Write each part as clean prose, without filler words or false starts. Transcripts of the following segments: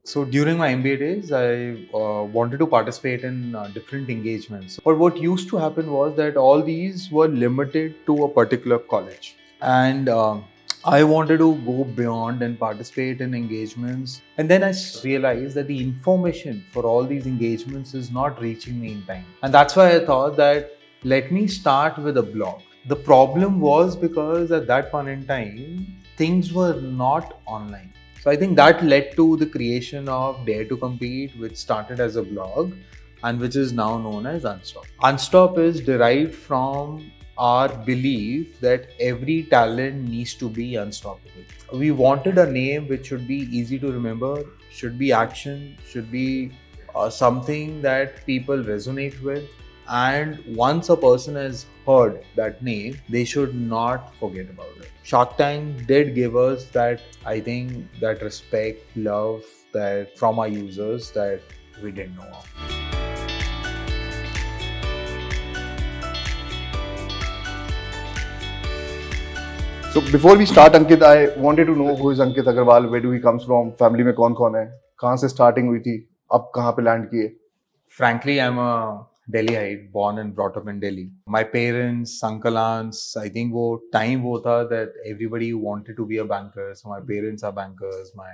So during my MBA days, I wanted to participate in different engagements. But what used to happen was that all these were limited to a particular college. And I wanted to go beyond and participate in engagements. And then I realized that the information for all these engagements is not reaching me in time. And that's why I thought that let me start with a blog. The problem was because at that point in time, things were not online. So I think that led to the creation of Dare to Compete, which started as a blog and which is now known as Unstop. Unstop is derived from our belief that every talent needs to be unstoppable. We wanted a name which should be easy to remember, should be action, should be something that people resonate with. And once a person has heard that name, they should not forget about it. Shark Tank did give us that, I think, that respect, love that from our users that we didn't know of. So before we start, Ankit, I wanted to know who is Ankit Aggarwal, where do he comes from, family में कौन-कौन है, कहाँ से starting हुई थी, अब कहाँ पे land किए? Frankly, I'm a Delhiite, born and brought up in Delhi. My parents, uncle, aunts, I think वो time वो था that everybody wanted to be a banker. So my parents are bankers, my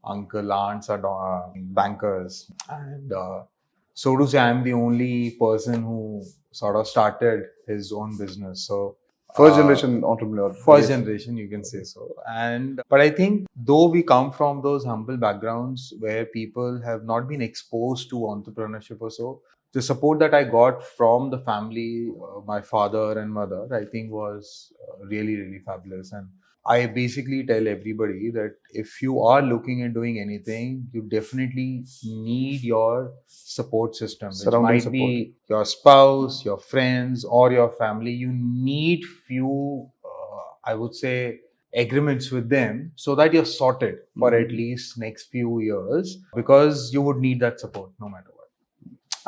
uncle, aunts are bankers. And so to say, I'm the only person who sort of started his own business. So First generation entrepreneur. first generation, you can say so. And but I think though we come from those humble backgrounds where people have not been exposed to entrepreneurship or so, the support that I got from the family, my father and mother, I think was really, really fabulous. And I basically tell everybody that if you are looking at doing anything, you definitely need your support system, which Surrounding might support. be your spouse, your friends, or your family. You need few, I would say, agreements with them so that you're sorted for at least next few years, because you would need that support no matter what.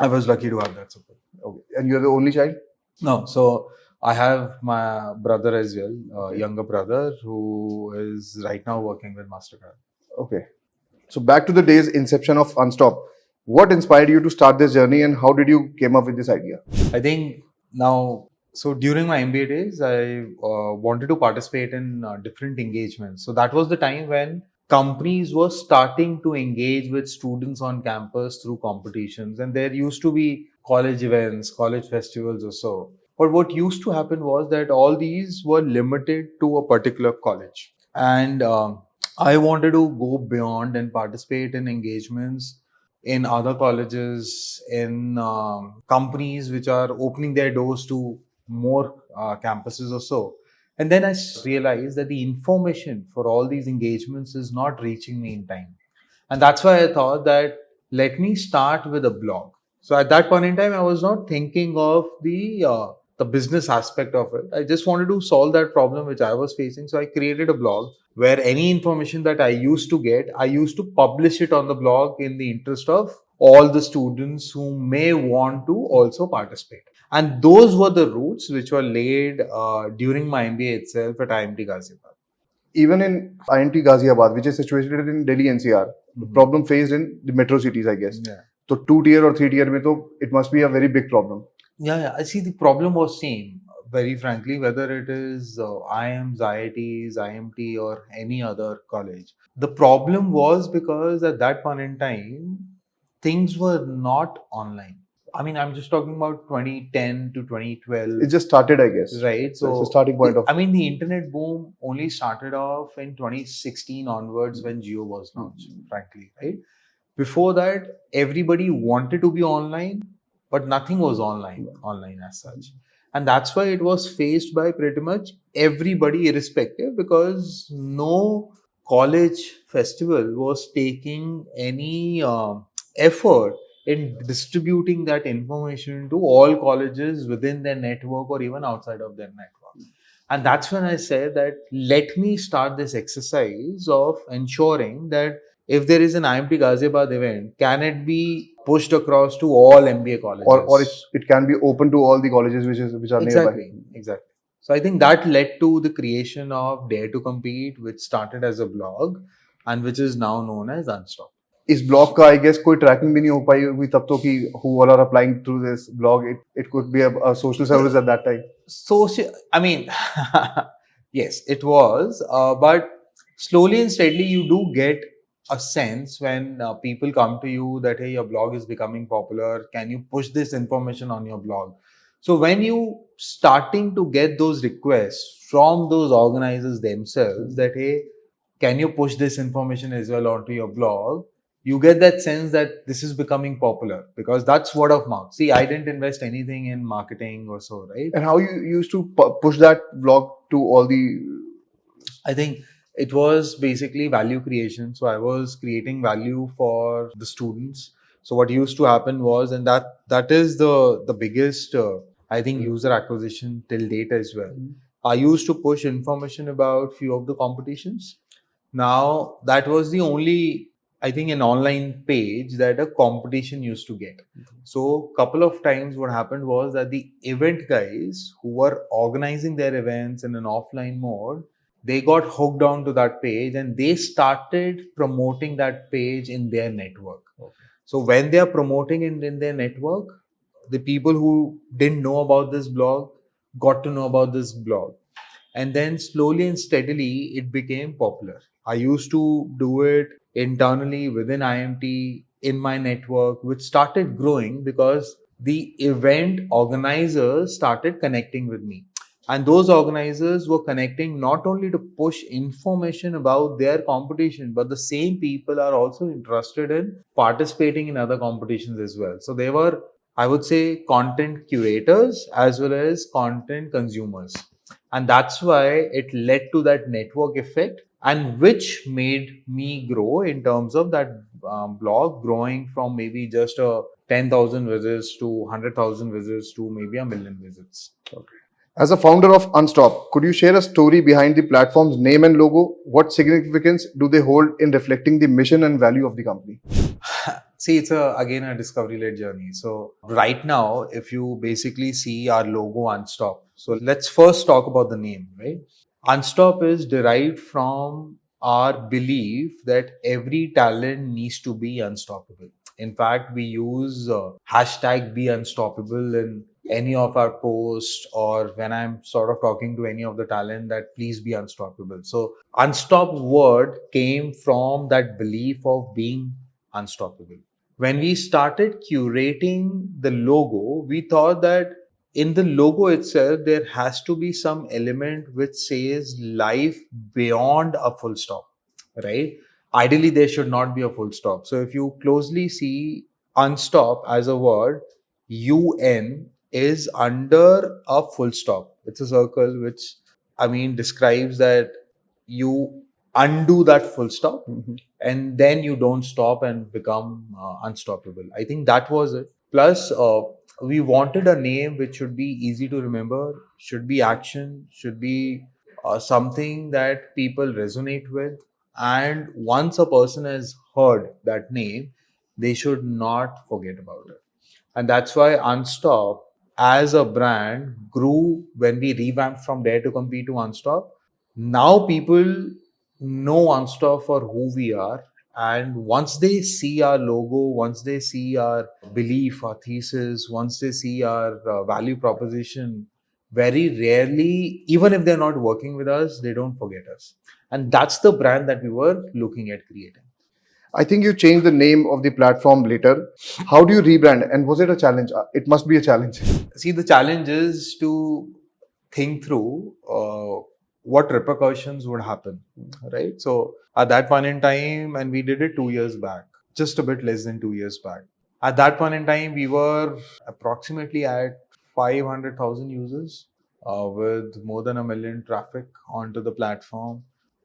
I was lucky to have that support. Okay. And you're the only child? No, so I have my brother as well, younger brother, who is right now working with MasterCard. Okay. So back to the day's inception of Unstop. What inspired you to start this journey and how did you came up with this idea? I think now, so during my MBA days, I wanted to participate in different engagements. So that was the time when companies were starting to engage with students on campus through competitions. And there used to be college events, college festivals or so. But what used to happen was that all these were limited to a particular college. And I wanted to go beyond and participate in engagements in other colleges, in companies which are opening their doors to more campuses or so. And then I realized that the information for all these engagements is not reaching me in time. And that's why I thought that let me start with a blog. So at that point in time, I was not thinking of the business aspect of it. I just wanted to solve that problem which I was facing. So I created a blog where any information that I used to get, I used to publish it on the blog in the interest of all the students who may want to also participate. And those were the roots which were laid during my MBA itself at IMT Ghaziabad. Even in INT Ghaziabad, which is situated in Delhi NCR, the problem faced in the metro cities, I guess. Yeah. So 2 tier or 3 tier mein to it must be a very big problem. Yeah. I see the problem was same, very frankly, whether it is IIMs, IITs, IMT or any other college. The problem was because at that point in time, things were not online. I mean, I'm just talking about 2010 to 2012. It just started, I guess. Right. So it's a starting point of. I mean, the internet boom only started off in 2016 onwards when Jio was launched, frankly, right? Before that, everybody wanted to be online, but nothing was online as such. And that's why it was faced by pretty much everybody, irrespective, because no college festival was taking any effort in distributing that information to all colleges within their network or even outside of their network. And that's when I said that let me start this exercise of ensuring that if there is an IMT Ghaziabad event, can it be pushed across to all MBA colleges? Or it can be open to all the colleges which are nearby. Exactly. So I think that led to the creation of Dare to Compete, which started as a blog and which is now known as Unstop. इस blog का I guess कोई trekking भी नहीं हो पाई होगी तब तो कि who all are applying through this blog. It could be a social service at that time. Social, I mean, yes, it was, but slowly and steadily, you do get a sense when people come to you that, hey, your blog is becoming popular. Can you push this information on your blog? So when you starting to get those requests from those organizers themselves that, hey, can you push this information as well onto your blog? You get that sense that this is becoming popular because that's word of mouth. See, I didn't invest anything in marketing or so, right? And how you used to push that blog to all the. I think it was basically value creation. So I was creating value for the students. So what used to happen was, and that is the biggest I think user acquisition till date as well. I used to push information about few of the competitions. Now that was the only, I think, an online page that a competition used to get. So couple of times what happened was that the event guys who were organizing their events in an offline mode, they got hooked onto that page and they started promoting that page in their network. So when they are promoting it in their network, the people who didn't know about this blog got to know about this blog. And then slowly and steadily, it became popular. I used to do it internally within IMT in my network, which started growing because the event organizers started connecting with me. And those organizers were connecting not only to push information about their competition, but the same people are also interested in participating in other competitions as well. So they were, I would say, content curators as well as content consumers. And that's why it led to that network effect, and which made me grow in terms of that blog growing from maybe just a 10,000 visits to 100,000 visits to maybe a million visits. As a founder of Unstop, could you share a story behind the platform's name and logo? What significance do they hold in reflecting the mission and value of the company? See, it's again a discovery-led journey. So right now, if you basically see our logo Unstop, so let's first talk about the name, right? Unstop is derived from our belief that every talent needs to be unstoppable. In fact, we use hashtag be unstoppable in any of our posts, or when I'm sort of talking to any of the talent, that please be unstoppable. So unstop word came from that belief of being unstoppable. When we started curating the logo, we thought that in the logo itself, there has to be some element which says life beyond a full stop, right? Ideally, there should not be a full stop. So if you closely see unstop as a word, UN is under a full stop. It's a circle which, I mean, describes that you undo that full stop and then you don't stop and become unstoppable. I think that was it. Plus, we wanted a name which should be easy to remember, should be action, should be something that people resonate with. And once a person has heard that name, they should not forget about it. And that's why Unstop as a brand grew when we revamped from Dare to Compete to Unstop. Now people know Unstop for who we are. And once they see our logo, once they see our belief, our thesis, once they see our value proposition, very rarely, even if they're not working with us, they don't forget us. And that's the brand that we were looking at creating. I think you changed the name of the platform later. How do you rebrand? And was it a challenge? It must be a challenge. See, the challenge is to think through what repercussions would happen, right? So at that point in time, and we did it 2 years back, just a bit less than 2 years back. At that point in time, we were approximately at 500,000 users with more than a million traffic onto the platform.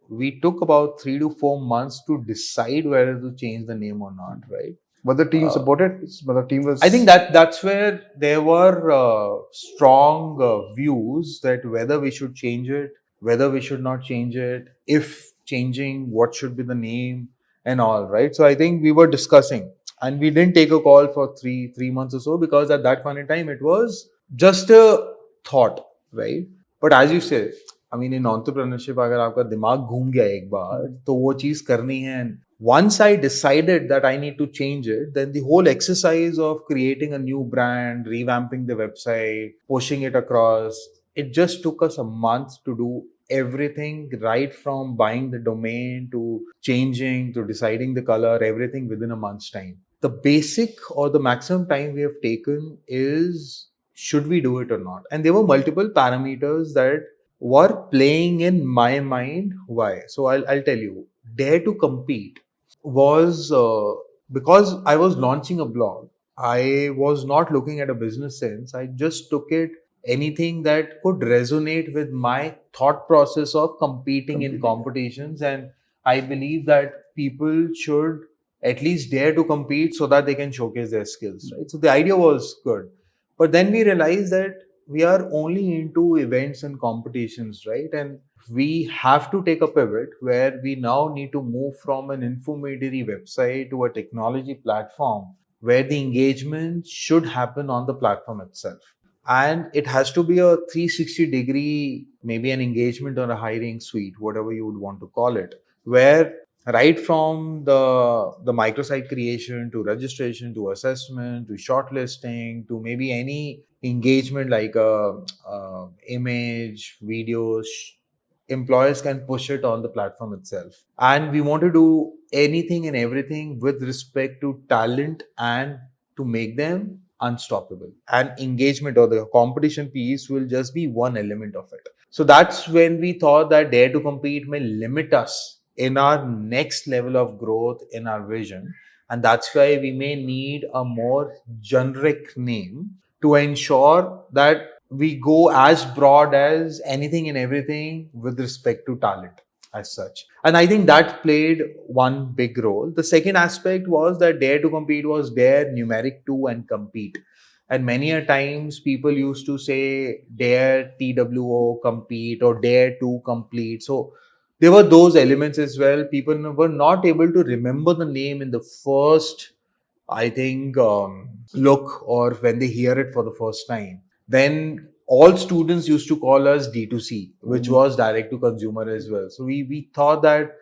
We took about 3 to 4 months to decide whether to change the name or not, right? But the team supported. But the team was. I think that's where there were strong views that whether we should change it, whether we should not change it, if changing, what should be the name, and all, right? So I think we were discussing, and we didn't take a call for three months or so because at that point in time it was just a thought, right? But as you say, I mean, in entrepreneurship, अगर आपका दिमाग घूम गया एक बार, तो वो चीज करनी है, and Once I decided that I need to change it, then the whole exercise of creating a new brand, revamping the website, pushing it across, it just took us a month to do everything, right from buying the domain to changing to deciding the color, everything within a month's time. The basic or the maximum time we have taken is should we do it or not? And there were multiple parameters that were playing in my mind. Why? So I'll tell you. Dare to compete was because I was launching a blog. I was not looking at a business sense. I just took it anything that could resonate with my thought process of competing in competitions. And I believe that people should at least dare to compete so that they can showcase their skills, right? So the idea was good. But then we realized that we are only into events and competitions, right? And we have to take a pivot where we now need to move from an informatory website to a technology platform where the engagement should happen on the platform itself. And it has to be a 360-degree, maybe an engagement or a hiring suite, whatever you would want to call it, where right from the microsite creation to registration to assessment to shortlisting to maybe any engagement like a image, videos, employers can push it on the platform itself. And we want to do anything and everything with respect to talent and to make them unstoppable. And engagement or the competition piece will just be one element of it. So that's when we thought that dare to compete may limit us in our next level of growth in our vision. And that's why we may need a more generic name to ensure that we go as broad as anything and everything with respect to talent as such. And I think that played one big role. The second aspect was that dare to compete was dare numeric to and compete. And many a times people used to say dare TWO compete or dare to complete. So there were those elements as well. People were not able to remember the name in the first, I think, look or when they hear it for the first time. Then all students used to call us D2C, which was direct to consumer as well. So we thought that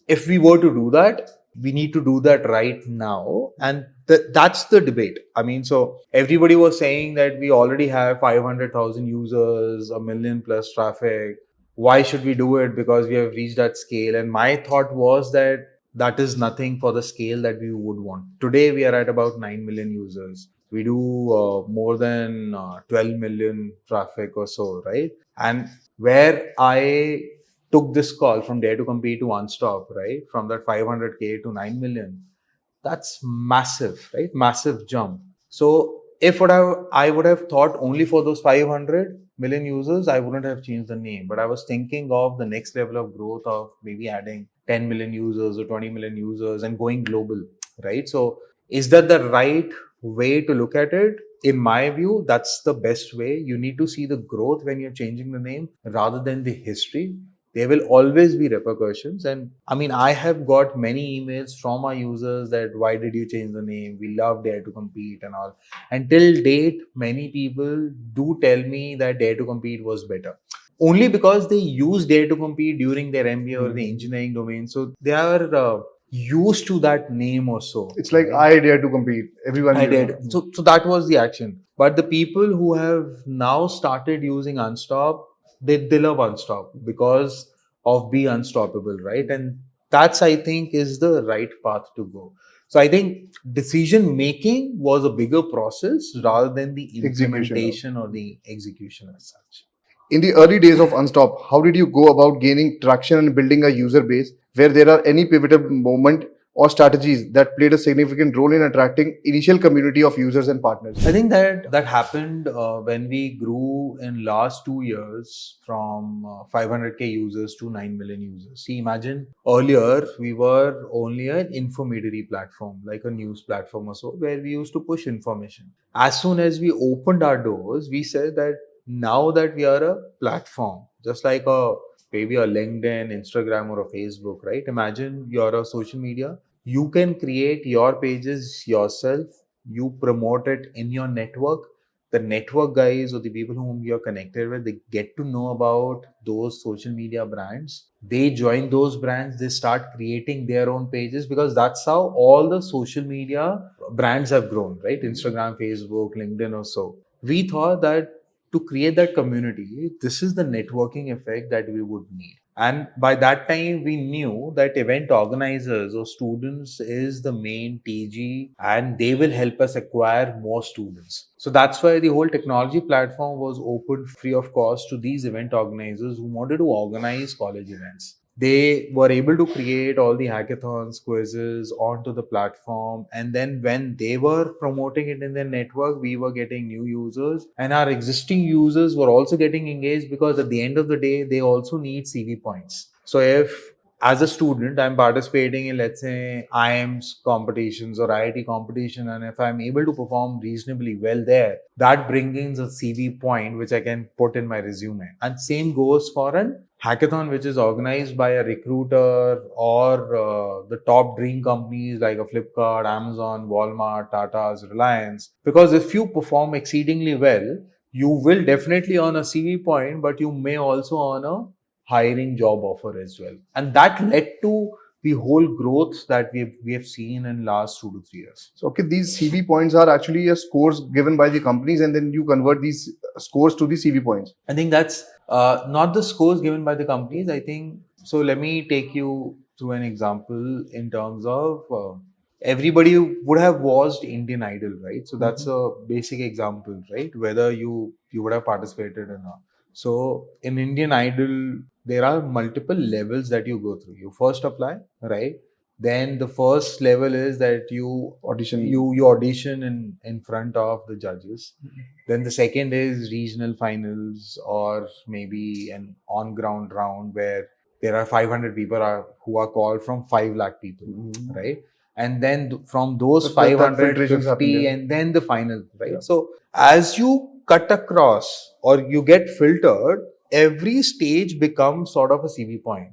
if we were to do that, we need to do that right now. And that's the debate. I mean, so everybody was saying that we already have 500,000 users, a million plus traffic. Why should we do it? Because we have reached that scale. And my thought was that that is nothing for the scale that we would want. Today, we are at about 9 million users. We do more than 12 million traffic or so, right? And where I took this call from Dare to Compete to Unstop, right? From that 500K to 9 million, that's massive, right? Massive jump. So if I would have thought only for those 500 million users, I wouldn't have changed the name. But I was thinking of the next level of growth of maybe adding 10 million users or 20 million users and going global, right? So is that the right way to look at it? In my view, that's the best way. You need to see the growth when you're changing the name rather than the history. There will always be repercussions. And I mean, I have got many emails from our users that why did you change the name? We love Dare to Compete and all. Until date, many people do tell me that Dare to Compete was better. Only because they use Dare to Compete during their MBA or the engineering domain. So they are used to that name also. It's like I dare to compete. Everyone I knew. did. So that was the action. But the people who have now started using Unstop, they love Unstop because of be unstoppable, right? And that's, I think, is the right path to go. So I think decision making was a bigger process rather than the implementation or the execution as such. In the early days of Unstop, how did you go about gaining traction and building a user base? Where there are any pivotal moment or strategies that played a significant role in attracting initial community of users and partners? I think that happened when we grew in last 2 years from 500K users to 9 million users. See, imagine earlier we were only an informatory platform, like a news platform or so, where we used to push information. As soon as we opened our doors, we said that now that we are a platform, just like maybe a LinkedIn, Instagram, or a Facebook, right? Imagine you're a social media. You can create your pages yourself, you promote it in your network, the network guys or the people whom you're connected with, they get to know about those social media brands. They join those brands, they start creating their own pages, because that's how all the social media brands have grown, right? Instagram, Facebook, LinkedIn, or so. We thought that to create that community, this is the networking effect that we would need. And by that time, we knew that event organizers or students is the main TG, and they will help us acquire more students. So that's why the whole technology platform was opened free of cost to these event organizers who wanted to organize college events. They were able to create all the hackathons, quizzes onto the platform. And then when they were promoting it in their network, we were getting new users, and our existing users were also getting engaged, because at the end of the day, they also need CV points. So if as a student I'm participating in, let's say, IIMS competitions or IIT competition, and if I'm able to perform reasonably well there, that brings in a CV point which I can put in my resume. And same goes for an hackathon which is organized by a recruiter or the top dream companies like a Flipkart, Amazon, Walmart, Tata's, Reliance. Because if you perform exceedingly well, you will definitely earn a CV point, but you may also earn a hiring job offer as well. And that led to the whole growth that we have seen in last 2 to 3 years. So, okay, these CV points are actually a scores given by the companies, and then you convert these scores to the CV points. I think that's not the scores given by the companies. I think so. Let me take you through an example in terms of everybody would have watched Indian Idol, right? So that's a basic example, right? Whether you would have participated or not. So in Indian Idol, there are multiple levels that you go through. You first apply, right? Then the first level is that you Audition. you audition in front of the judges. Then the second is regional finals, or maybe an on ground round where there are 500 people who are called from 5 lakh people, right? And then from those That 500, filtrations happen 50, there. and then the final, right? Yeah. So as you cut across or you get filtered, every stage becomes sort of a CV point.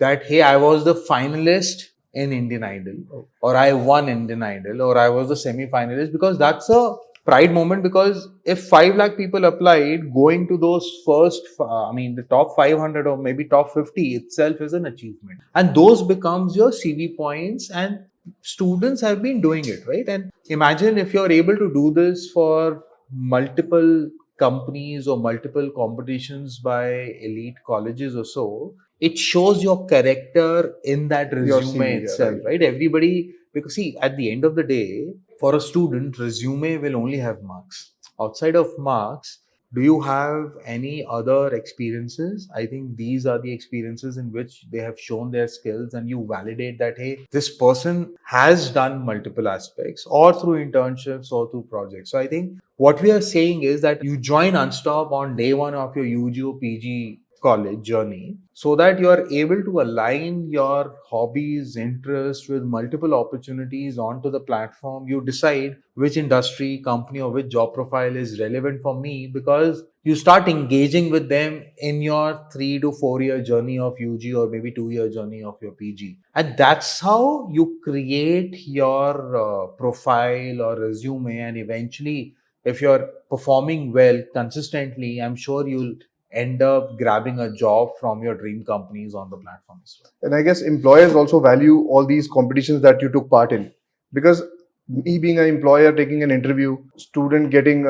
That, hey, I was the finalist in Indian Idol, or I won Indian Idol, or I was the semi-finalist, because that's a pride moment. Because if 5 lakh people applied, going to those first, the top 500 or maybe top 50 itself is an achievement. And those becomes your CV points, and students have been doing it, right? And imagine if you're able to do this for multiple companies or multiple competitions by elite colleges or so, it shows your character in that Your resume CV, itself, right? Everybody, because see, at the end of the day, for a student, resume will only have marks. Outside of marks, do you have any other experiences? I think these are the experiences in which they have shown their skills, and you validate that, hey, this person has done multiple aspects, or through internships or through projects. So I think what we are saying is that you join Unstop on day one of your UG or PG college journey, so that you are able to align your hobbies, interests with multiple opportunities onto the platform. You decide which industry, company, or which job profile is relevant for me, because you start engaging with them in your 3 to 4 year journey of UG, or maybe 2 year journey of your PG. And that's how you create your profile or resume. And eventually, if you're performing well consistently, I'm sure you'll end up grabbing a job from your dream companies on the platform as well. And I guess employers also value all these competitions that you took part in, because me being an employer taking an interview, student getting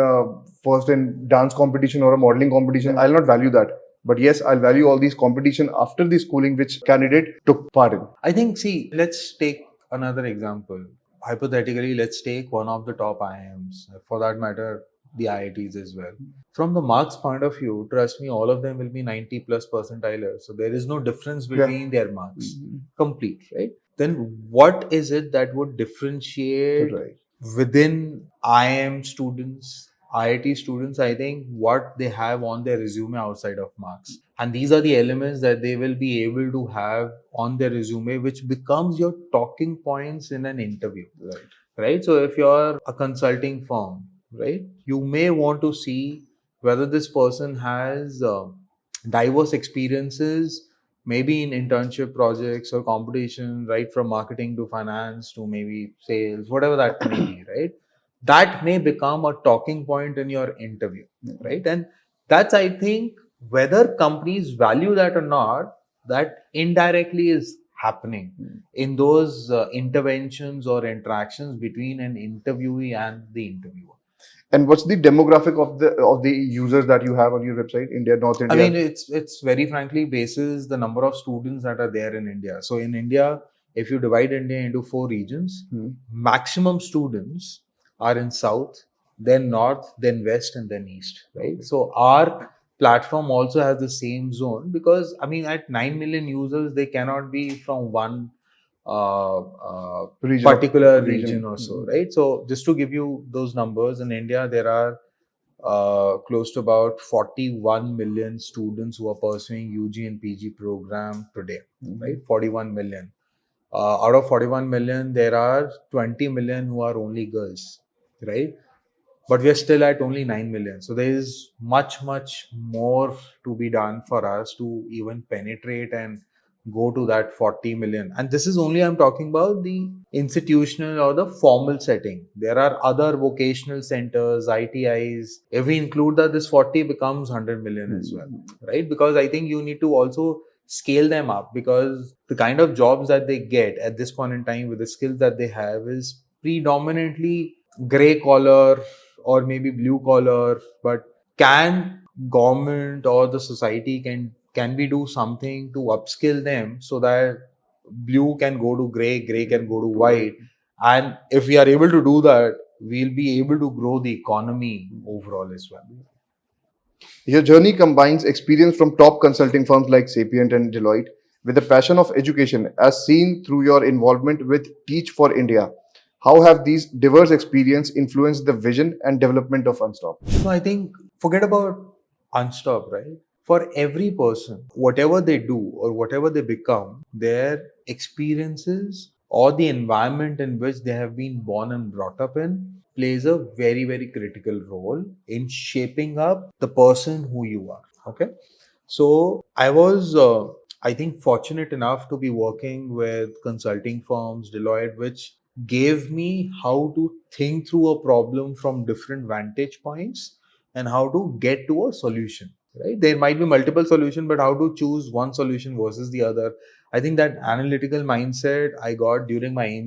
first in dance competition or a modeling competition, I'll not value that. But yes, I'll value all these competition after the schooling which candidate took part in. I think, see, let's take another example. Hypothetically, let's take one of the top IIMs, for that matter, the IITs as well. From the marks point of view, trust me, all of them will be 90 plus percentile. So there is no difference between their marks. Complete, right? Then what is it that would differentiate Right. within IIM students, IIT students? I think what they have on their resume outside of marks. And these are the elements that they will be able to have on their resume, which becomes your talking points in an interview. Right. So if you're a consulting firm, right, you may want to see whether this person has diverse experiences, maybe in internship projects or competition, right, from marketing to finance to maybe sales, whatever that may be, right? that may become a talking point in your interview, right? And that's, I think, whether companies value that or not, that indirectly is happening in those interventions or interactions between an interviewee and the interviewer. And what's the demographic of the users that you have on your website? India, North I India. mean, it's very frankly basis the number of students that are there in India. So in India, if you divide India into 4 regions, maximum students are in South, then North, then West, and then East, right? So our platform also has the same zone because I mean, at 9 million users, they cannot be from one particular region or so, right? So just to give you those numbers, in India there are close to about 41 million students who are pursuing UG and PG program today, right? 41 million. Out of 41 million, there are 20 million who are only girls, right? But we are still at only 9 million. So there is much more to be done for us to even penetrate and go to that 40 million. And this is only, I'm talking about the institutional or the formal setting. There are other vocational centers, ITIs. If we include that, this 40 becomes 100 million as well, right? Because I think you need to also scale them up, because the kind of jobs that they get at this point in time with the skills that they have is predominantly gray collar or maybe blue collar. But can government or the society, can we do something to upskill them so that blue can go to gray can go to white? And if we are able to do that, we'll be able to grow the economy overall as well. Your journey combines experience from top consulting firms like Sapient and Deloitte with the passion of education, as seen through your involvement with Teach for India. How have these diverse experiences influenced the vision and development of Unstop? So I think, forget about Unstop, right? For every person, whatever they do or whatever they become, their experiences or the environment in which they have been born and brought up in plays a very critical role in shaping up the person who you are. Okay. So I was, I think, fortunate enough to be working with consulting firms, Deloitte, which gave me how to think through a problem from different vantage points and how to get to a solution. Right? There might be multiple solutions, but how to choose one solution versus the other. I think that analytical mindset I got during my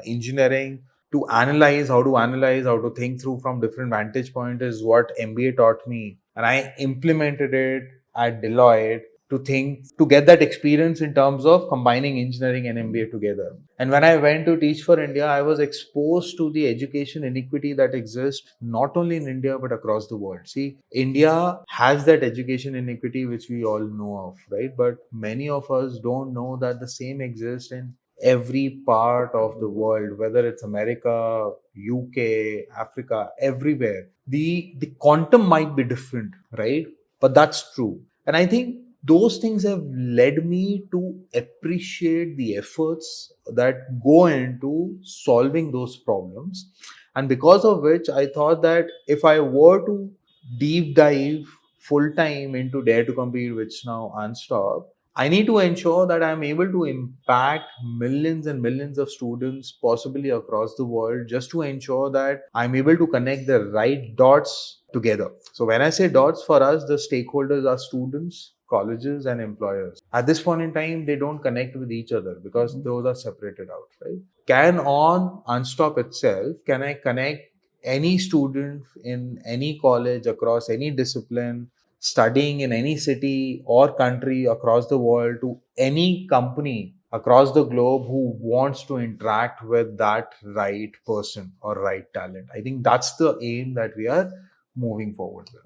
engineering, to analyze, how to think through from different vantage point, is what MBA taught me, and I implemented it at Deloitte to get that experience in terms of combining engineering and MBA together. And when I went to Teach for India, I was exposed to the education inequity that exists not only in India but across the world. See, India has that education inequity which we all know of, right? But many of us don't know that the same exists in every part of the world, whether it's America, UK, Africa, everywhere. The quantum might be different, right? But that's true. And I think those things have led me to appreciate the efforts that go into solving those problems. And because of which, I thought that if I were to deep dive full time into Dare to Compete, which now Unstop, I need to ensure that I'm able to impact millions and millions of students, possibly across the world, just to ensure that I'm able to connect the right dots together. So when I say dots, for us, the stakeholders are students, colleges, and employers. At this point in time, they don't connect with each other because those are separated out, right? Can on Unstop itself, can I connect any student in any college across any discipline, studying in any city or country across the world, to any company across the globe who wants to interact with that right person or right talent? I think that's the aim that we are moving forward with.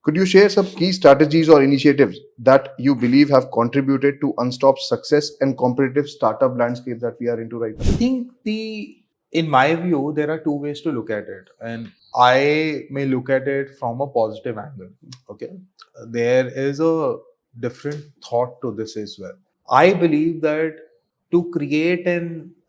Could you share some key strategies or initiatives that you believe have contributed to Unstop's success and competitive startup landscape that we are into right now? I think in my view, there are two ways to look at it, and I may look at it from a positive angle. Okay, there is a different thought to this as well. I believe that to create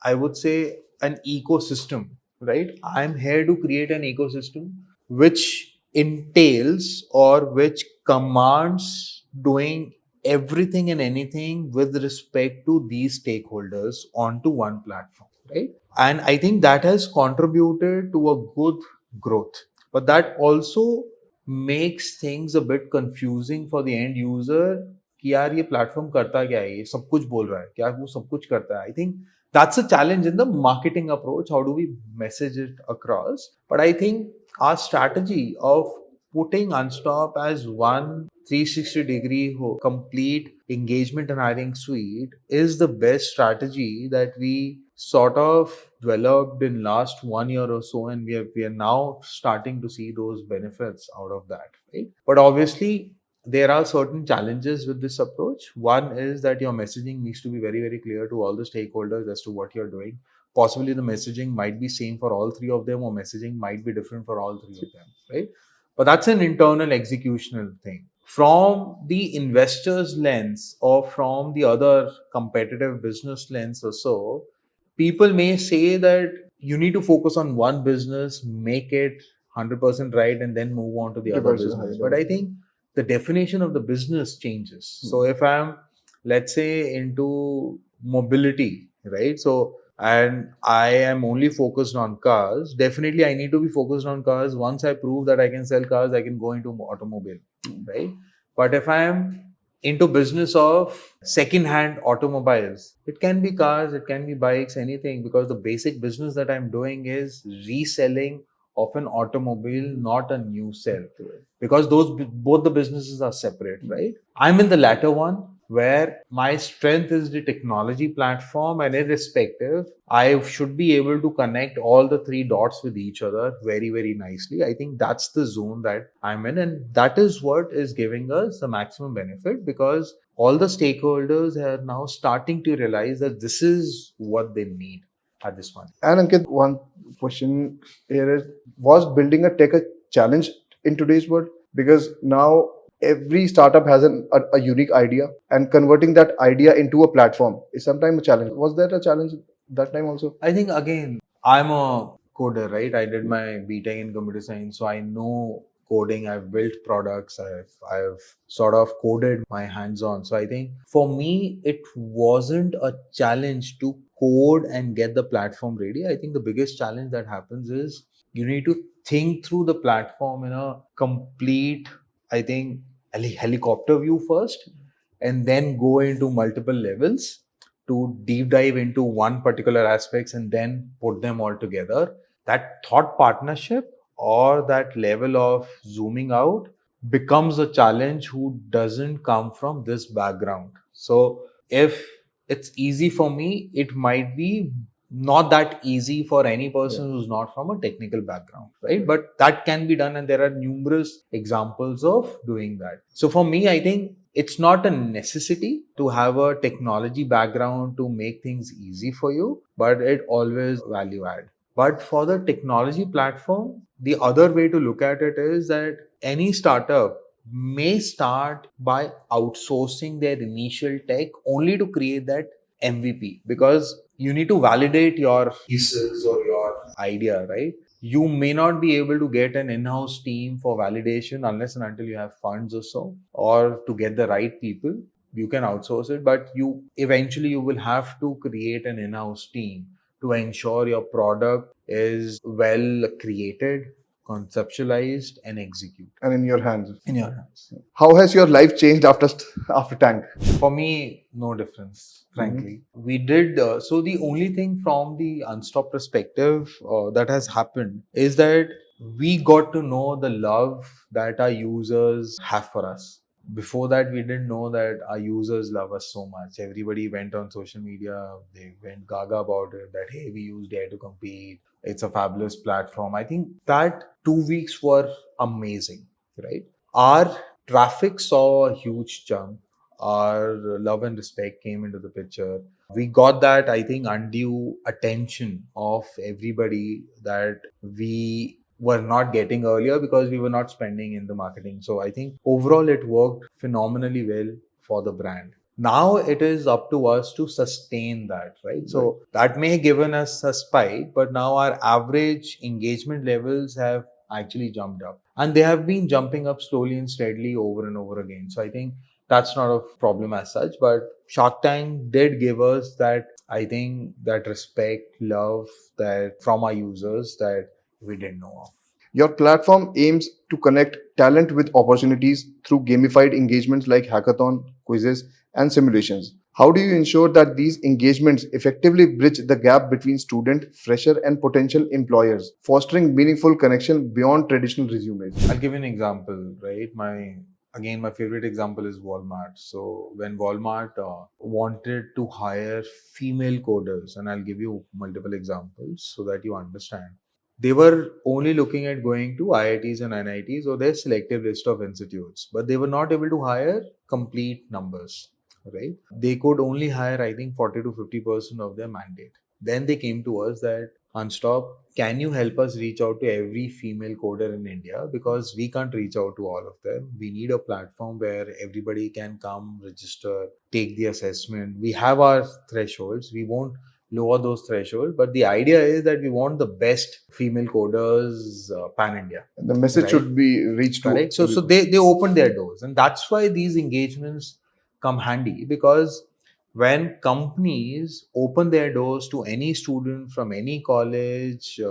I would say, an ecosystem, right? I'm here to create an ecosystem which entails or which commands doing everything and anything with respect to these stakeholders onto one platform, right? And I think that has contributed to a good growth. But that also makes things a bit confusing for the end user कि यार ये platform करता क्या है, ये सब कुछ बोल रहा है, क्या वो सब कुछ करता है. I think that's a challenge in the marketing approach. How do we message it across? But I think our strategy of putting Unstop as one 360-degree complete engagement and hiring suite is the best strategy that we sort of developed in last 1 year or so, and we are now starting to see those benefits out of that, right? But obviously there are certain challenges with this approach. One is that your messaging needs to be very, very clear to all the stakeholders as to what you're doing. Possibly the messaging might be same for all three of them, or messaging might be different for all three of them, right? But that's an internal executional thing. From the investor's lens or from the other competitive business lens or so, people may say that you need to focus on one business, make it 100% right, and then move on to the other business. But I think the definition of the business changes. So if I'm, let's say, into mobility, right? So, and I am only focused on cars, definitely I need to be focused on cars. Once I prove that I can sell cars, I can go into automobile, right? But if I am into business of second-hand automobiles, it can be cars, it can be bikes, anything, because the basic business that I'm doing is reselling of an automobile, not a new sale, because those both the businesses are separate, right? I'm in the latter one, where my strength is the technology platform, and irrespective, I should be able to connect all the three dots with each other very, very nicely. I think that's the zone that I'm in, and that is what is giving us the maximum benefit, because all the stakeholders are now starting to realize that this is what they need at this point. And Ankit, one question here is, was building a tech a challenge in today's world? Because now every startup has a unique idea, and converting that idea into a platform is sometimes a challenge. Was that a challenge that time also? I think again, I'm a coder, right? I did my BTech in computer science, so I know coding. I've built products. I've sort of coded my hands on. So I think for me, it wasn't a challenge to code and get the platform ready. I think the biggest challenge that happens is you need to think through the platform in a complete, I think, helicopter view first, and then go into multiple levels to deep dive into one particular aspects and then put them all together. That thought partnership or that level of zooming out becomes a challenge who doesn't come from this background. So if it's easy for me, it might be not that easy for any person who's not from a technical background, right? But that can be done, and there are numerous examples of doing that. So for me, I think it's not a necessity to have a technology background to make things easy for you, but it always value add. But for the technology platform, the other way to look at it is that any startup may start by outsourcing their initial tech only to create that MVP, because you need to validate your thesis or your idea, right? You may not be able to get an in-house team for validation unless and until you have funds or so, or to get the right people. You can outsource it, but you eventually you will have to create an in-house team to ensure your product is well created, conceptualized, and executed. And in your hands. In your hands. How has your life changed after Tank? For me, no difference, frankly. We did, so the only thing from the Unstop perspective that has happened is that we got to know the love that our users have for us. Before that, we didn't know that our users love us so much. Everybody went on social media, they went gaga about it, that hey, we use Dare to Compete. It's a fabulous platform. I think that 2 weeks were amazing, right? Our traffic saw a huge jump. Our love and respect came into the picture. We got that, I think, undue attention of everybody that we were not getting earlier because we were not spending in the marketing. So I think overall it worked phenomenally well for the brand. Now it is up to us to sustain that, right? So that may have given us a spike, but now our average engagement levels have actually jumped up, and they have been jumping up slowly and steadily over and over again. So I think that's not a problem as such, but Shark Tank did give us that, I think, that respect, love that from our users that we didn't know of. Your platform aims to connect talent with opportunities through gamified engagements like hackathon, quizzes, and simulations. How do you ensure that these engagements effectively bridge the gap between student, fresher, and potential employers, fostering meaningful connection beyond traditional resumes? I'll give you an example, right? My favorite example is Walmart. So when Walmart wanted to hire female coders, and I'll give you multiple examples so that you understand. They were only looking at going to IITs and NITs or their selective list of institutes, but they were not able to hire complete numbers, right? They could only hire, I think, 40 to 50% of their mandate. Then they came to us that, Unstop, can you help us reach out to every female coder in India? Because we can't reach out to all of them. We need a platform where everybody can come, register, take the assessment. We have our thresholds. We won't lower those thresholds, but the idea is that we want the best female coders pan India. The message Right. should be reached to Correct. So they open their doors, and that's why these engagements come handy, because when companies open their doors to any student from any college,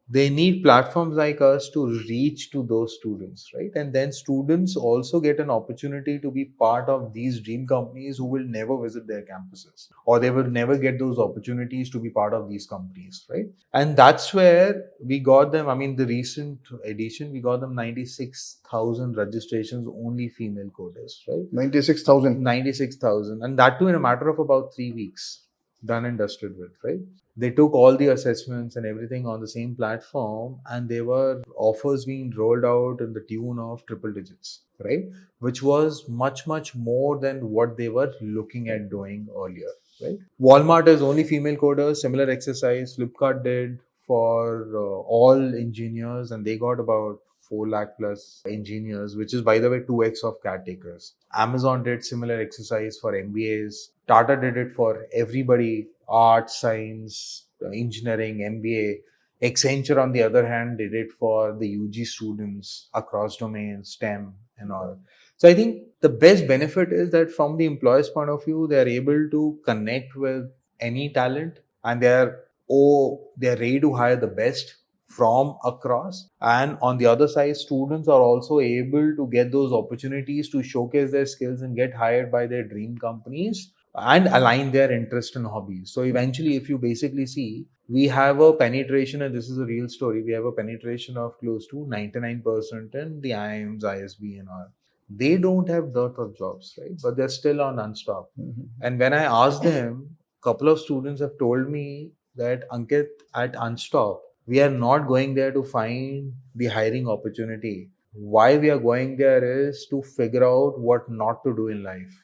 they need platforms like us to reach to those students, right? And then students also get an opportunity to be part of these dream companies who will never visit their campuses, or they will never get those opportunities to be part of these companies, right? And that's where we got them. I mean, the recent edition, we got them 96,000 registrations, only female coders, right? 96,000. 96,000. And that too in a matter of about 3 weeks, done and dusted with, right? They took all the assessments and everything on the same platform, and there were offers being rolled out in the tune of triple digits, right? Which was much, much more than what they were looking at doing earlier, right? Walmart is only female coders, similar exercise Flipkart did for all engineers, and they got about 4 lakh plus engineers, which is, by the way, 2x of caretakers. Amazon did similar exercise for MBAs. Tata did it for everybody, art, science, engineering, MBA. Accenture, on the other hand, did it for the UG students across domains, STEM and all. So I think the best benefit is that from the employer's point of view, they are able to connect with any talent, and they're ready to hire the best from across. And on the other side, students are also able to get those opportunities to showcase their skills and get hired by their dream companies and align their interest and hobbies. So eventually, if you basically see, we have a penetration, and this is a real story, we have a penetration of close to 99% in the IIMs, ISB and all. They don't have dearth of jobs, right? But they're still on Unstop. And when I asked them, a couple of students have told me that, Ankit, at Unstop, we are not going there to find the hiring opportunity. Why we are going there is to figure out what not to do in life.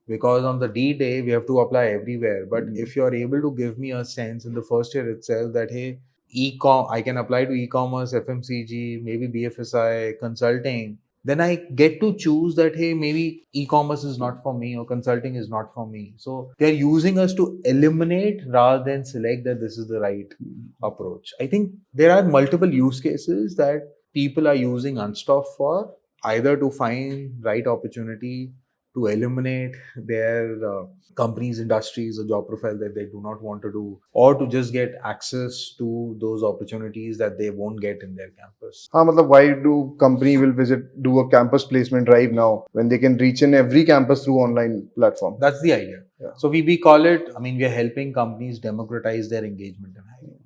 Because on the D day, we have to apply everywhere. But if you're able to give me a sense in the first year itself that, hey, I can apply to e-commerce, FMCG, maybe BFSI, consulting, then I get to choose that, hey, maybe e-commerce is not for me or consulting is not for me. So they're using us to eliminate rather than select that this is the right approach. I think there are multiple use cases that people are using Unstop for, either to find right opportunity, to eliminate their companies, industries, or job profile that they do not want to do, or to just get access to those opportunities that they won't get in their campus. हाँ मतलब why do company will do a campus placement drive now when they can reach in every campus through online platform? That's the idea. Yeah. So we call it, I mean, we are helping companies democratize their engagement in hiring.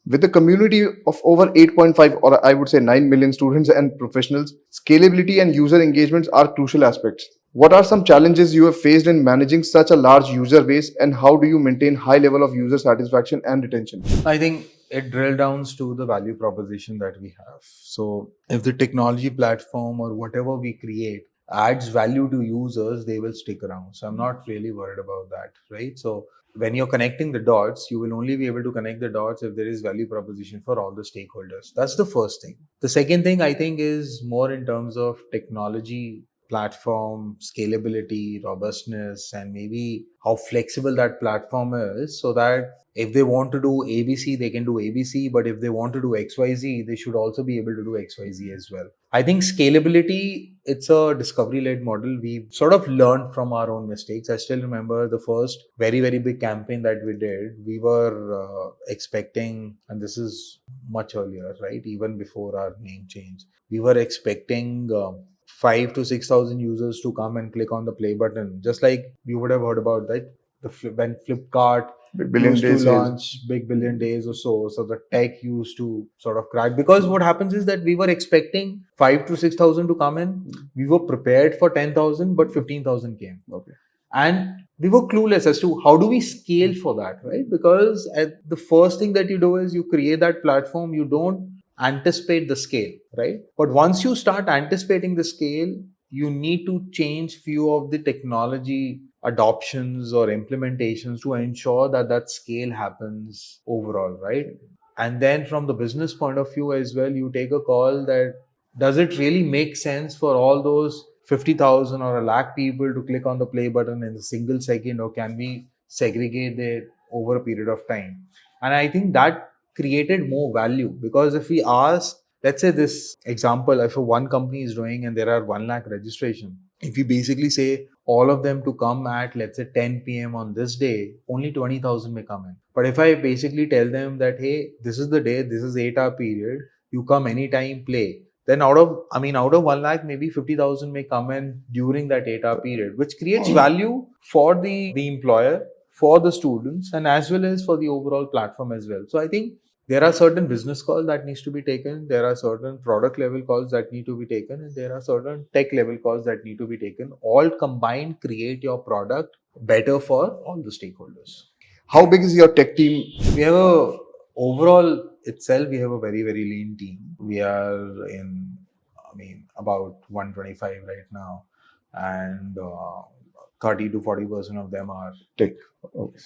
With a community of over 8.5 or I would say 9 million students and professionals, scalability and user engagements are crucial aspects. What are some challenges you have faced in managing such a large user base, and how do you maintain high level of user satisfaction and retention? I think it drill downs to the value proposition that we have. So if the technology platform or whatever we create adds value to users, they will stick around. So I'm not really worried about that, right? So when you're connecting the dots, you will only be able to connect the dots if there is value proposition for all the stakeholders. That's the first thing. The second thing I think is more in terms of technology platform scalability, robustness, and maybe how flexible that platform is, so that if they want to do ABC, they can do ABC, but if they want to do XYZ, they should also be able to do XYZ as well. I think scalability, it's a discovery-led model. We sort of learned from our own mistakes. I still remember the first very, very big campaign that we did. We were expecting, and this is much earlier, right? Even before our name change, we were expecting 5 to 6,000 users to come and click on the play button, just like you would have heard about that. When Flipkart Billion used to days launch big billion days or so the tech used to sort of crack, because what happens is that we were expecting 5 to 6,000 to come in. We were prepared for 10,000, but 15,000 came. Okay. And we were clueless as to how do we scale for that, right? Because the first thing that you do is you create that platform, you don't anticipate the scale, right? But once you start anticipating the scale, you need to change few of the technology adoptions or implementations to ensure that that scale happens overall, right? And then from the business point of view as well, you take a call that does it really make sense for all those 50,000 or a lakh people to click on the play button in a single second, or can we segregate it over a period of time? And I think that created more value, because if we ask, let's say this example, if one company is doing and there are 1 lakh registration, if we basically say all of them to come at, let's say, 10 p.m. on this day, only 20,000 may come in. But if I basically tell them that, hey, this is the day, this is 8-hour period, you come anytime, play, then out of 1 lakh, maybe 50,000 may come in during that 8-hour period, which creates value for the employer, for the students, and as well as for the overall platform as well. So I think there are certain business calls that needs to be taken, there are certain product level calls that need to be taken, and there are certain tech level calls that need to be taken. All combined create your product better for all the stakeholders. How big is your tech team? We have we have a very, very lean team. We are in, about 125 right now, and 30 to 40% of them are Tech. Okay.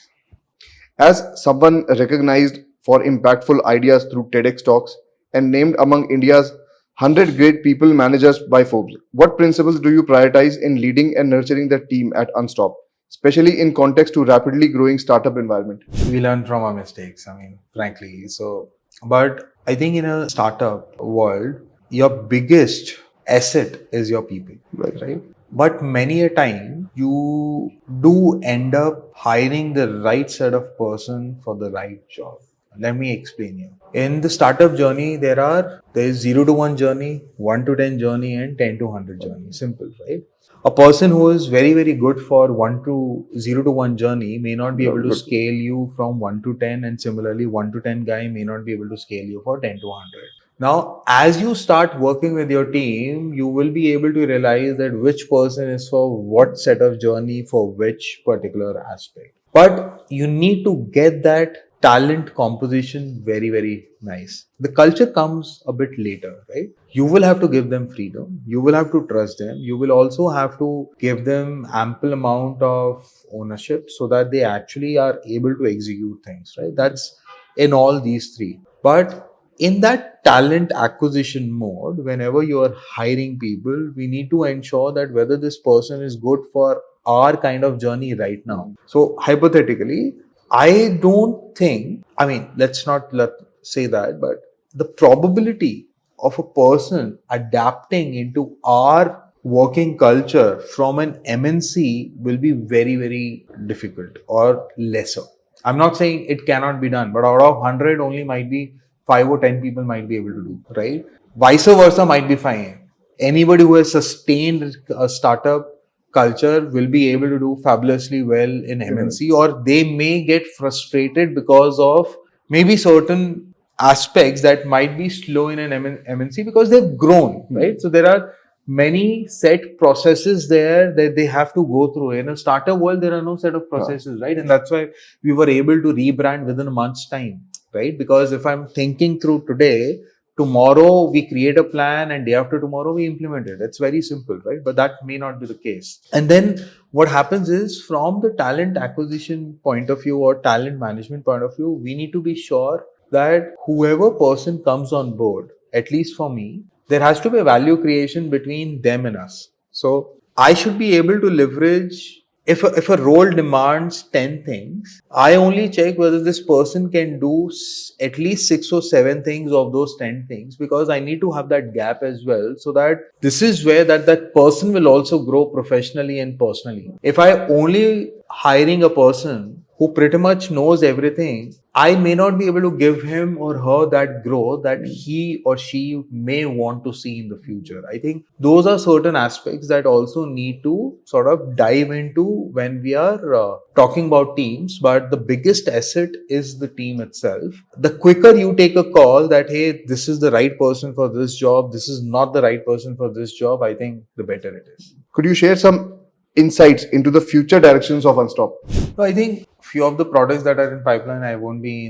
As someone recognized for impactful ideas through TEDx talks and named among India's 100 great people managers by Forbes, what principles do you prioritize in leading and nurturing the team at Unstop, especially in context to rapidly growing startup environment? we learn from our mistakes, frankly. So, but I think in a startup world, your biggest asset is your people, right? But many a time you do end up hiring the right set of person for the right job. Let me explain you. In the startup journey, there is 0 to 1 journey, 1 to 10 journey, and 10 to 100 journey. Simple, right? A person who is very, very good for 0 to 1 journey may not be able to scale you from 1 to 10, and similarly 1 to 10 guy may not be able to scale you for 10 to 100. Now, as you start working with your team, you will be able to realize that which person is for what set of journey for which particular aspect. But you need to get that talent composition very, very nice. The culture comes a bit later, right? You will have to give them freedom. You will have to trust them. You will also have to give them ample amount of ownership so that they actually are able to execute things, right? That's in all these three. But in that talent acquisition mode, whenever you are hiring people, we need to ensure that whether this person is good for our kind of journey right now. So hypothetically, I don't think, let's not say that, but the probability of a person adapting into our working culture from an MNC will be very, very difficult or lesser. I'm not saying it cannot be done, but out of 100, only might be 5 or 10 people might be able to do, right? Vice versa might be fine. Anybody who has sustained a startup culture will be able to do fabulously well in MNC, or they may get frustrated because of maybe certain aspects that might be slow in an MNC because they've grown, right? So there are many set processes there that they have to go through. In a startup world, there are no set of processes, right? And that's why we were able to rebrand within a month's time, right? Because if I'm thinking through today, tomorrow we create a plan and day after tomorrow we implement it. It's very simple, right? But that may not be the case. And then what happens is, from the talent acquisition point of view or talent management point of view, we need to be sure that whoever person comes on board, at least for me, there has to be a value creation between them and us. So I should be able to leverage. If a role demands 10 things, I only check whether this person can do at least 6 or 7 things of those 10 things, because I need to have that gap as well, so that this is where that person will also grow professionally and personally. If I only hiring a person who pretty much knows everything, I may not be able to give him or her that growth that he or she may want to see in the future. I think those are certain aspects that also need to sort of dive into when we are talking about teams. But the biggest asset is the team itself. The quicker you take a call that, hey, this is the right person for this job, this is not the right person for this job, I think the better it is. Could you share some insights into the future directions of Unstop? So I think few of the products that are in pipeline, I won't be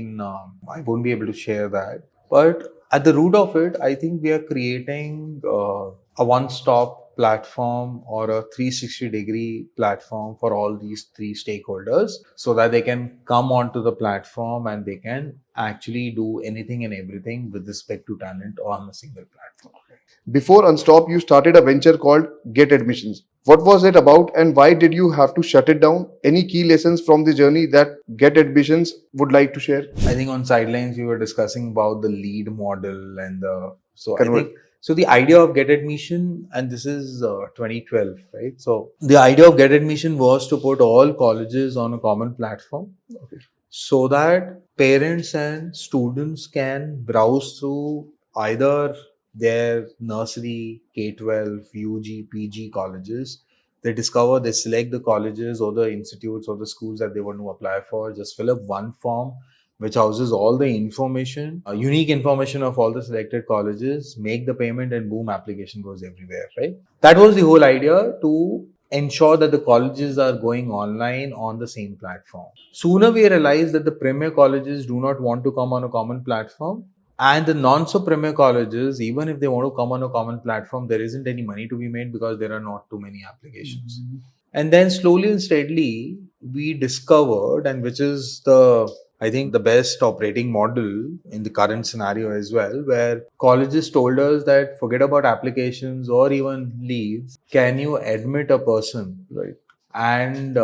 able to share that. But at the root of it, I think we are creating a one-stop platform or a 360-degree platform for all these three stakeholders, so that they can come onto the platform and they can actually do anything and everything with respect to talent on a single platform. Before Unstop, you started a venture called Getadmissions. What was it about and why did you have to shut it down? Any key lessons from the journey that Getadmissions would like to share? I think on sidelines we were discussing about the lead model and the so I Convert. think so the idea of Get Admission, and this is 2012, right? So the idea of Get Admission was to put all colleges on a common platform, Okay. so that parents and students can browse through either their nursery, K-12, UG, PG colleges. They discover, they select the colleges or the institutes or the schools that they want to apply for, just fill up one form which houses all the information, unique information of all the selected colleges, make the payment, and boom, application goes everywhere, right? That was the whole idea, to ensure that the colleges are going online on the same platform. Sooner we realized that the premier colleges do not want to come on a common platform, and the non-so premier colleges, even if they want to come on a common platform, there isn't any money to be made because there are not too many applications. And then slowly and steadily, we discovered, and which is I think the best operating model in the current scenario as well, where colleges told us that forget about applications or even leaves. Can you admit a person, Right. and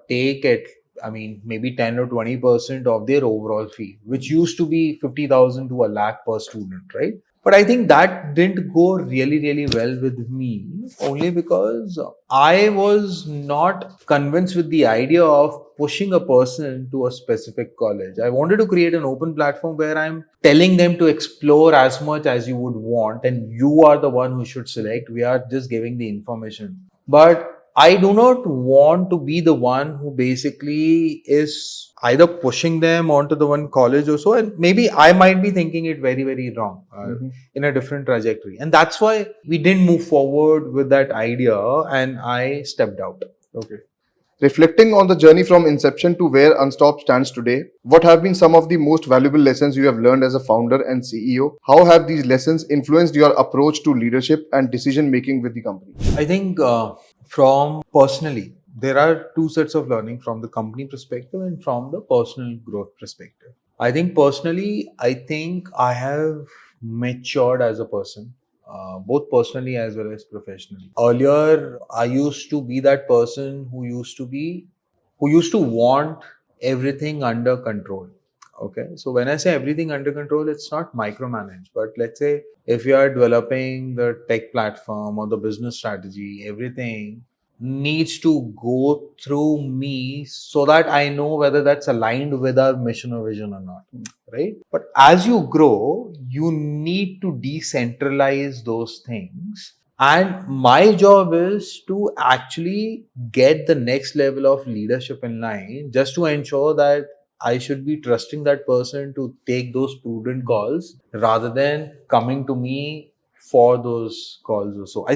take it? I mean, maybe 10 or 20% of their overall fee, which used to be 50,000 to a lakh per student, right? But I think that didn't go really, really well with me, only because I was not convinced with the idea of pushing a person to a specific college. I wanted to create an open platform where I'm telling them to explore as much as you would want, and you are the one who should select. We are just giving the information. But I do not want to be the one who basically is either pushing them onto the one college or so, and maybe I might be thinking it very, very wrong. In a different trajectory, and that's why we didn't move forward with that idea, and I stepped out. Okay. Reflecting on the journey from inception to where Unstop stands today, what have been some of the most valuable lessons you have learned as a founder and CEO? How have these lessons influenced your approach to leadership and decision making with the company? I think from personally, there are two sets of learning, from the company perspective and from the personal growth perspective. I think personally, I think I have matured as a person, both personally as well as professionally. Earlier, I used to be that person who used to want everything under control. Okay, so when I say everything under control, it's not micromanaged, but let's say if you are developing the tech platform or the business strategy, everything needs to go through me so that I know whether that's aligned with our mission or vision or not, right? But as you grow, you need to decentralize those things. And my job is to actually get the next level of leadership in line, just to ensure that I should be trusting that person to take those prudent calls rather than coming to me for those calls also.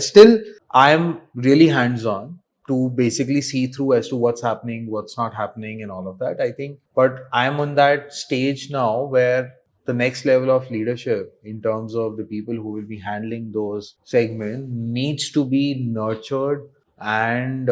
I am really hands on to basically see through as to what's happening, what's not happening, and all of that. I think, but I'm on that stage now where the next level of leadership in terms of the people who will be handling those segments needs to be nurtured and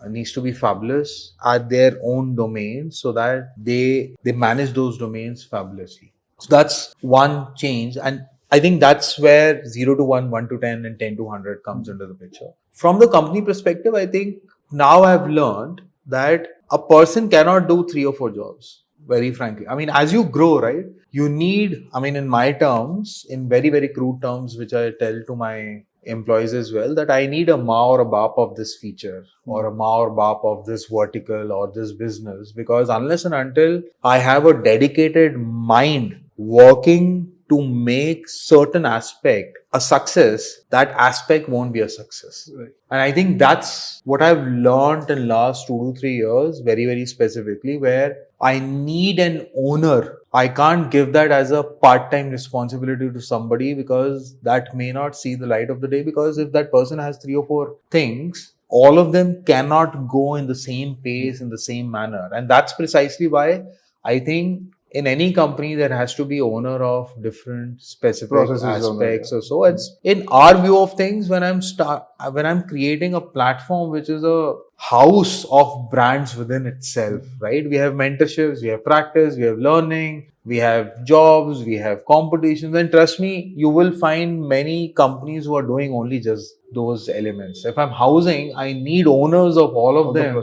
needs to be fabulous at their own domain, so that they manage those domains fabulously. So that's one change. And I think that's where 0 to 1, 1 to 10, and 10 to 100 comes into the picture. From the company perspective, I think now I've learned that a person cannot do 3 or 4 jobs, very frankly. I mean, as you grow, right, you need, I mean, in my terms, in very, very crude terms, which I tell to my employees as well, that I need a ma or a bap of this feature or a ma or bap of this vertical or this business, because unless and until I have a dedicated mind working to make certain aspect a success, that aspect won't be a success. Right. And I think that's what I've learned in last 2 to 3 years, very, very specifically, where I need an owner. I can't give that as a part-time responsibility to somebody, because that may not see the light of the day, because if that person has 3 or 4 things, all of them cannot go in the same pace, in the same manner. And that's precisely why I think in any company there has to be owner of different specific Processes on that, aspects or so. It's in our view of things, when I'm creating a platform which is a house of brands within itself, right? We have mentorships, we have practice, we have learning, we have jobs, we have competitions, and trust me, you will find many companies who are doing only just those elements. If I'm housing, I need owners of all of them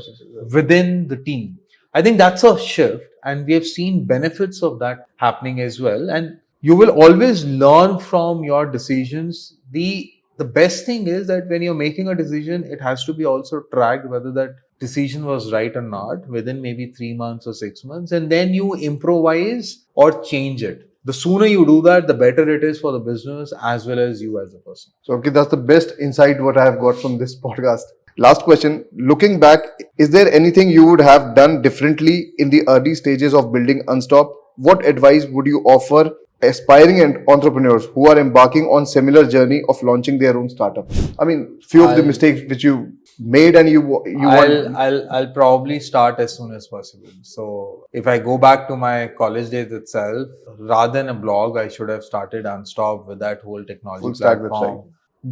within the team. I think that's a shift, and we have seen benefits of that happening as well. And you will always learn from your decisions. The best thing is that when you're making a decision, it has to be also tracked whether that decision was right or not within maybe 3 months or 6 months, and then you improvise or change it. The sooner you do that, the better it is for the business as well as you as a person. So, okay, that's the best insight what I have got from this podcast. Last question. Looking back, is there anything you would have done differently in the early stages of building Unstop? What advice would you offer aspiring entrepreneurs who are embarking on similar journey of launching their own startup? I mean, few of the mistakes which you made and you want. I'll probably start as soon as possible. So if I go back to my college days itself, rather than a blog, I should have started Unstop with that whole technology Full stack platform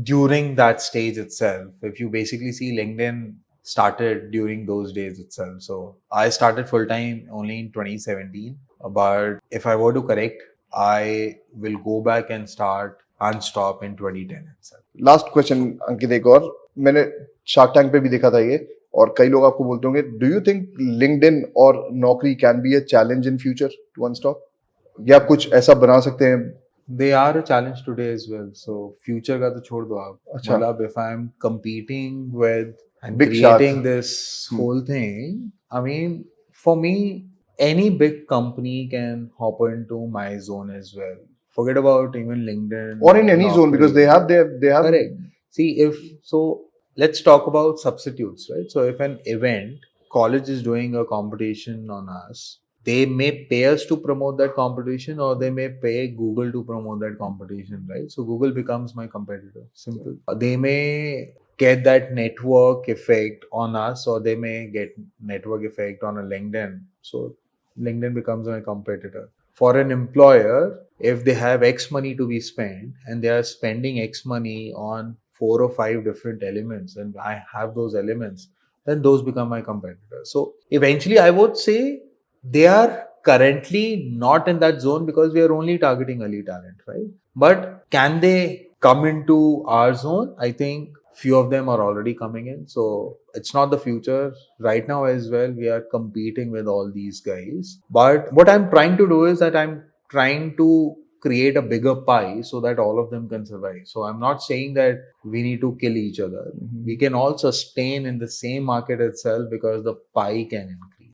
during that stage itself. If you basically see, LinkedIn started during those days itself. So I started full time only in 2017. But if I were to correct, I will go back and start Unstop in 2010 itself. Last question Ankit, एक और मैंने shark tank पे भी देखा था ये, और कई लोग आपको बोलते होंगे, डू यू थिंक लिंक्डइन और Naukri can be a challenge in future to Unstop, या कुछ ऐसा बना सकते हैं? They are a challenge today as well. So future का तो छोड़ दो आप. अच्छा. मतलब if I'm competing with and Big creating sharks. this whole thing, I mean, for me, any big company can hop into my zone as well. Forget about even LinkedIn Or in any zone, because they have correct. See, if so, let's talk about substitutes, right? So if an event, college is doing a competition on us, they may pay us to promote that competition, or they may pay Google to promote that competition, right? So Google becomes my competitor. Simple. They may get that network effect on us, or they may get network effect on a LinkedIn. So LinkedIn becomes my competitor. For an employer, if they have X money to be spent and they are spending X money on 4 or 5 different elements, and I have those elements, then those become my competitors. So eventually, I would say they are currently not in that zone, because we are only targeting early talent, right? But can they come into our zone? I think few of them are already coming in. So it's not the future. Right now as well, we are competing with all these guys. But what I'm trying to do is that I'm trying to create a bigger pie so that all of them can survive. So I'm not saying that we need to kill each other. We can all sustain in the same market itself, because the pie can increase.